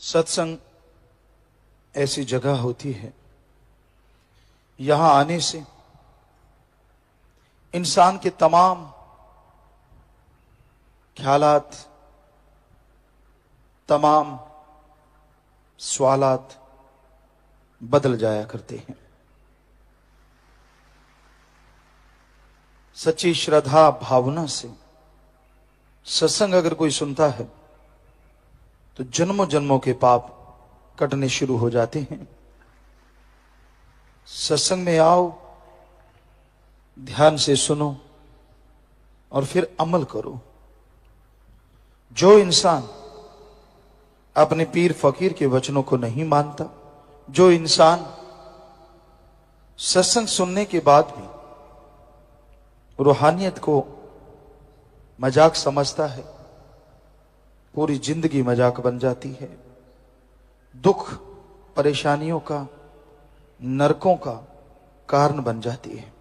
सत्संग ऐसी जगह होती है, यहां आने से इंसान के तमाम ख्यालात, तमाम सवालात बदल जाया करते हैं। सच्ची श्रद्धा भावना से सत्संग अगर कोई सुनता है तो जन्मों जन्मों के पाप कटने शुरू हो जाते हैं। सत्संग में आओ, ध्यान से सुनो और फिर अमल करो। जो इंसान अपने पीर फकीर के वचनों को नहीं मानता, जो इंसान सत्संग सुनने के बाद भी रूहानियत को मजाक समझता है, पूरी जिंदगी मजाक बन जाती है। दुख परेशानियों का, नरकों का कारण बन जाती है।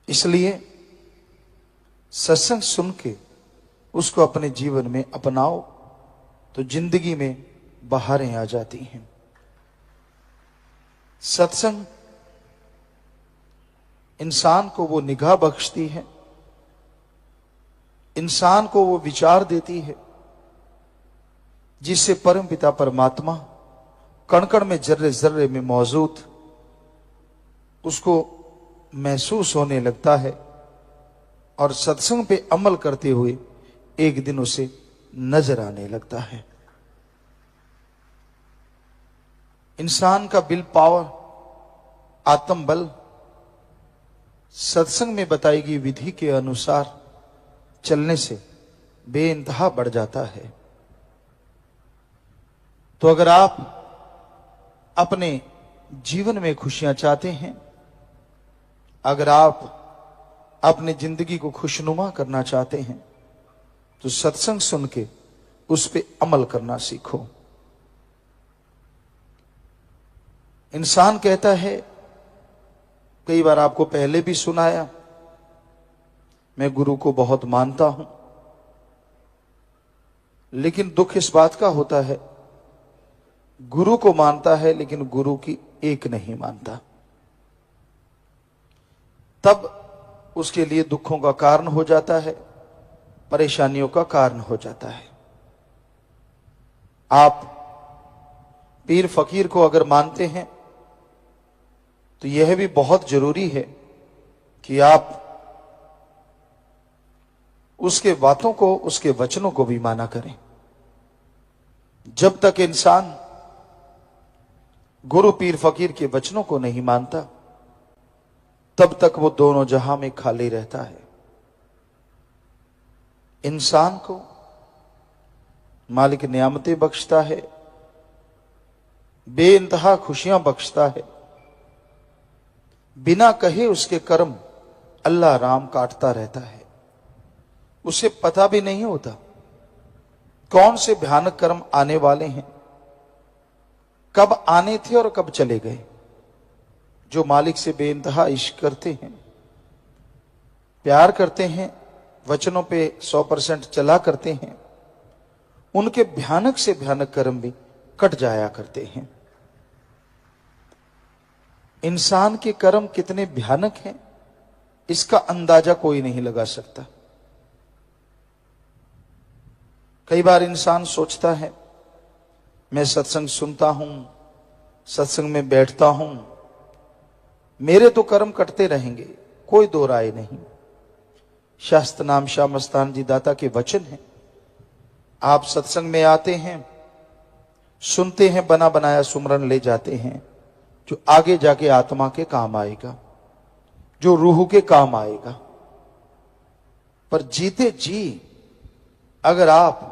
इसलिए सत्संग सुन के उसको अपने जीवन में अपनाओ तो जिंदगी में बहारें आ जाती हैं। सत्संग इंसान को वो निगाह बख्शती है, इंसान को वो विचार देती है जिससे परम पिता परमात्मा कण कण में, जर्रे जर्रे में मौजूद उसको महसूस होने लगता है और सत्संग पे अमल करते हुए एक दिन उसे नजर आने लगता है। इंसान का विल पावर, आत्म बल सत्संग में बताई गई विधि के अनुसार चलने से बेइंतहा बढ़ जाता है। तो अगर आप अपने जीवन में खुशियां चाहते हैं, अगर आप अपनी जिंदगी को खुशनुमा करना चाहते हैं, तो सत्संग सुन के उस पे अमल करना सीखो। इंसान कहता है, कई बार आपको पहले भी सुनाया, मैं गुरु को बहुत मानता हूं, लेकिन दुख इस बात का होता है गुरु को मानता है लेकिन गुरु की एक नहीं मानता। तब उसके लिए दुखों का कारण हो जाता है, परेशानियों का कारण हो जाता है। आप पीर फकीर को अगर मानते हैं तो यह भी बहुत जरूरी है कि आप उसके बातों को, उसके वचनों को भी माना करें। जब तक इंसान गुरु पीर फकीर के वचनों को नहीं मानता, तब तक वो दोनों जहां में खाली रहता है। इंसान को मालिक नियामतें बख्शता है, बेइंतहा खुशियां बख्शता है, बिना कहे उसके कर्म अल्लाह राम काटता रहता है। उसे पता भी नहीं होता कौन से भयानक कर्म आने वाले हैं, कब आने थे और कब चले गए। जो मालिक से बेइंतहा इश्क करते हैं, प्यार करते हैं, वचनों पे 100% चला करते हैं, उनके भयानक से भयानक कर्म भी कट जाया करते हैं। इंसान के कर्म कितने भयानक हैं, इसका अंदाजा कोई नहीं लगा सकता। कई बार इंसान सोचता है, मैं सत्संग सुनता हूं, सत्संग में बैठता हूं, मेरे तो कर्म कटते रहेंगे, कोई दो राय नहीं। शास्त्र नाम शाह मस्तान जी दाता के वचन हैं। आप सत्संग में आते हैं, सुनते हैं, बना बनाया सुमरन ले जाते हैं, जो आगे जाके आत्मा के काम आएगा, जो रूह के काम आएगा। पर जीते जी अगर आप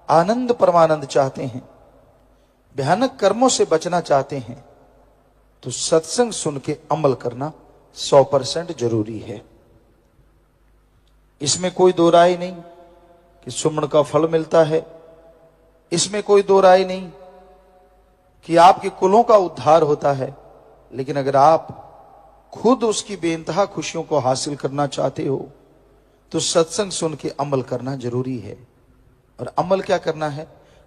आनंद परमानंद चाहते हैं, भयानक कर्मों से बचना चाहते हैं, तो सत्संग सुन के अमल करना 100% जरूरी है। इसमें कोई दो राय नहीं कि सुमन का फल मिलता है, इसमें कोई दो राय नहीं कि आपके कुलों का उद्धार होता है। लेकिन अगर आप खुद उसकी बेइंतहा खुशियों को हासिल करना चाहते हो तो सत्संग सुन के अमल करना जरूरी है। और अमल क्या करना है?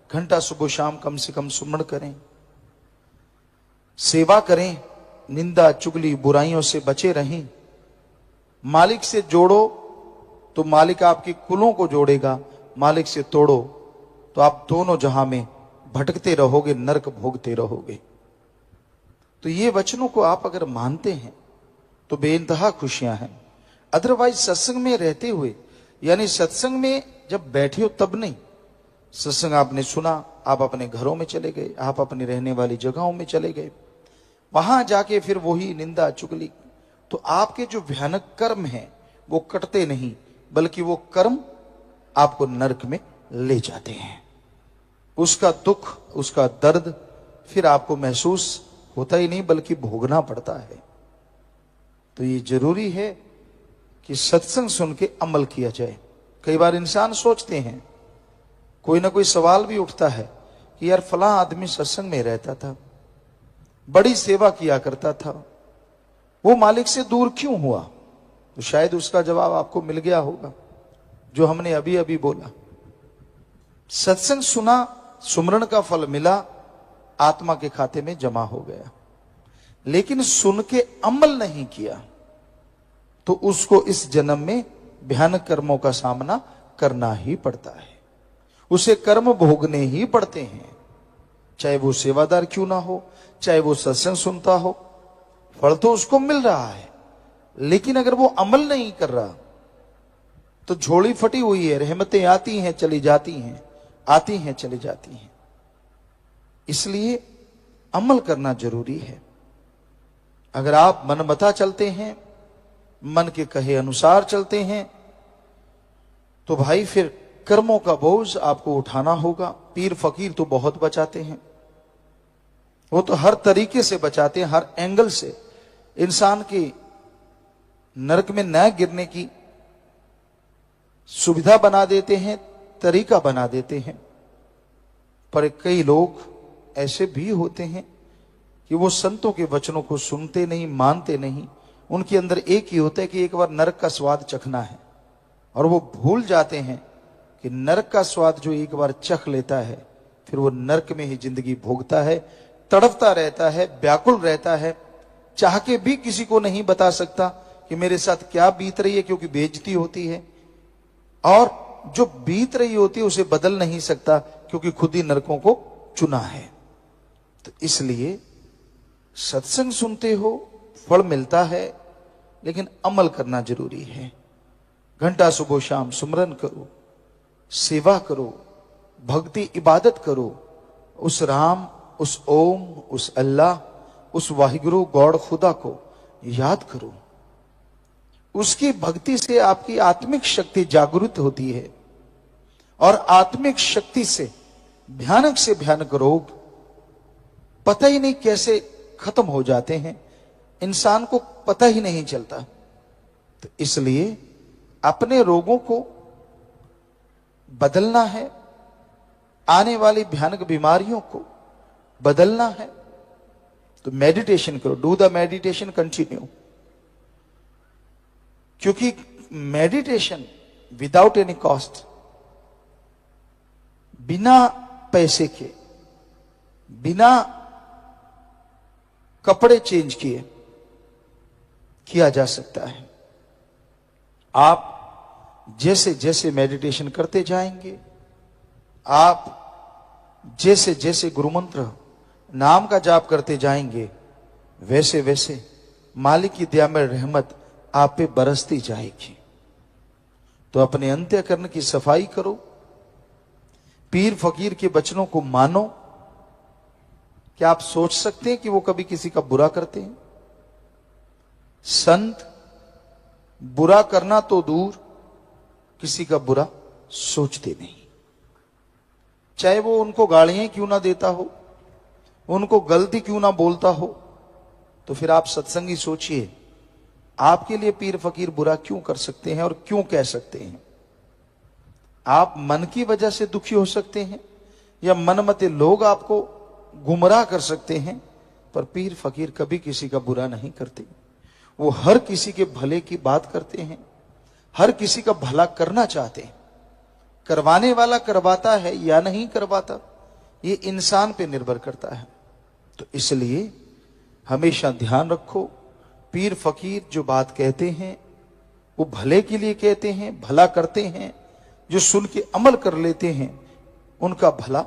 घंटा सुबह शाम कम से कम सुमरण करें, सेवा करें, निंदा चुगली बुराइयों से बचे रहें। मालिक से जोड़ो तो मालिक आपके कुलों को जोड़ेगा, मालिक से तोड़ो तो आप दोनों जहां में भटकते रहोगे, नरक भोगते रहोगे। तो ये वचनों को आप अगर मानते हैं तो बेइंतहा खुशियां हैं। अदरवाइज सत्संग में रहते हुए, यानी सत्संग में जब बैठे हो तब नहीं, सत्संग आपने सुना, आप अपने घरों में चले गए, आप अपनी रहने वाली जगहों में चले गए, वहां जाके फिर वही निंदा चुगली, तो आपके जो भयानक कर्म हैं वो कटते नहीं, बल्कि वो कर्म आपको नरक में ले जाते हैं। उसका दुख, उसका दर्द फिर आपको महसूस होता ही नहीं, बल्कि भोगना पड़ता है। तो ये जरूरी है कि सत्संग सुन के अमल किया जाए। कई बार इंसान सोचते हैं, कोई ना कोई सवाल भी उठता है कि यार फलां आदमी सत्संग में रहता था, बड़ी सेवा किया करता था, वो मालिक से दूर क्यों हुआ? तो शायद उसका जवाब आपको मिल गया होगा, जो हमने अभी अभी बोला। सत्संग सुना, सुमरण का फल मिला, आत्मा के खाते में जमा हो गया, लेकिन सुन के अमल नहीं किया तो उसको इस जन्म में भयानक कर्मों का सामना करना ही पड़ता है। उसे कर्म भोगने ही पड़ते हैं, चाहे वो सेवादार क्यों ना हो, चाहे वो सत्संग सुनता हो। फल तो उसको मिल रहा है, लेकिन अगर वो अमल नहीं कर रहा तो झोली फटी हुई है, रहमतें आती हैं चली जाती हैं, आती हैं चली जाती हैं। इसलिए अमल करना जरूरी है। अगर आप मनमता चलते हैं, मन के कहे अनुसार चलते हैं, तो भाई फिर कर्मों का बोझ आपको उठाना होगा। पीर फकीर तो बहुत बचाते हैं, वो तो हर तरीके से बचाते हैं, हर एंगल से इंसान की नरक में न गिरने की सुविधा बना देते हैं, तरीका बना देते हैं। पर कई लोग ऐसे भी होते हैं कि वो संतों के वचनों को सुनते नहीं, मानते नहीं। उनके अंदर एक ही होता है कि एक बार नरक का स्वाद चखना है, और वो भूल जाते हैं कि नरक का स्वाद जो एक बार चख लेता है, फिर वो नरक में ही जिंदगी भोगता है, तड़पता रहता है, व्याकुल रहता है, चाह के भी किसी को नहीं बता सकता कि मेरे साथ क्या बीत रही है, क्योंकि बेइज्जती होती है। और जो बीत रही होती है उसे बदल नहीं सकता, क्योंकि खुद ही नरकों को चुना है। तो इसलिए सत्संग सुनते हो, फल मिलता है, लेकिन अमल करना जरूरी है। घंटा सुबह शाम सुमरन करो, सेवा करो, भक्ति इबादत करो, उस राम, उस ओम, उस अल्लाह, उस वाहिगुरु गॉड खुदा को याद करो। उसकी भक्ति से आपकी आत्मिक शक्ति जागृत होती है, और आत्मिक शक्ति से भयानक रोग पता ही नहीं कैसे खत्म हो जाते हैं, इंसान को पता ही नहीं चलता। तो इसलिए अपने रोगों को बदलना है, आने वाली भयानक बीमारियों को बदलना है, तो मेडिटेशन करो। डू द मेडिटेशन कंटिन्यू, क्योंकि मेडिटेशन विदाउट एनी कॉस्ट, बिना पैसे के, बिना कपड़े चेंज किए किया जा सकता है। आप जैसे जैसे मेडिटेशन करते जाएंगे, आप जैसे जैसे गुरुमंत्र नाम का जाप करते जाएंगे, वैसे वैसे मालिक की दया में रहमत आप पे बरसती जाएगी। तो अपने अंतःकरण की सफाई करो, पीर फकीर के वचनों को मानो। क्या आप सोच सकते हैं कि वो कभी किसी का बुरा करते हैं? संत बुरा करना तो दूर, किसी का बुरा सोचते नहीं। चाहे वो उनको गालियां क्यों ना देता हो, उनको गलती क्यों ना बोलता हो, तो फिर आप सत्संगी सोचिए, आपके लिए पीर फकीर बुरा क्यों कर सकते हैं और क्यों कह सकते हैं? आप मन की वजह से दुखी हो सकते हैं, या मनमते लोग आपको गुमराह कर सकते हैं, पर पीर फकीर कभी किसी का बुरा नहीं करते। वो हर किसी के भले की बात करते हैं, हर किसी का भला करना चाहते हैं। करवाने वाला करवाता है या नहीं करवाता, ये इंसान पे निर्भर करता है। तो इसलिए हमेशा ध्यान रखो, पीर फकीर जो बात कहते हैं वो भले के लिए कहते हैं, भला करते हैं। जो सुन के अमल कर लेते हैं उनका भला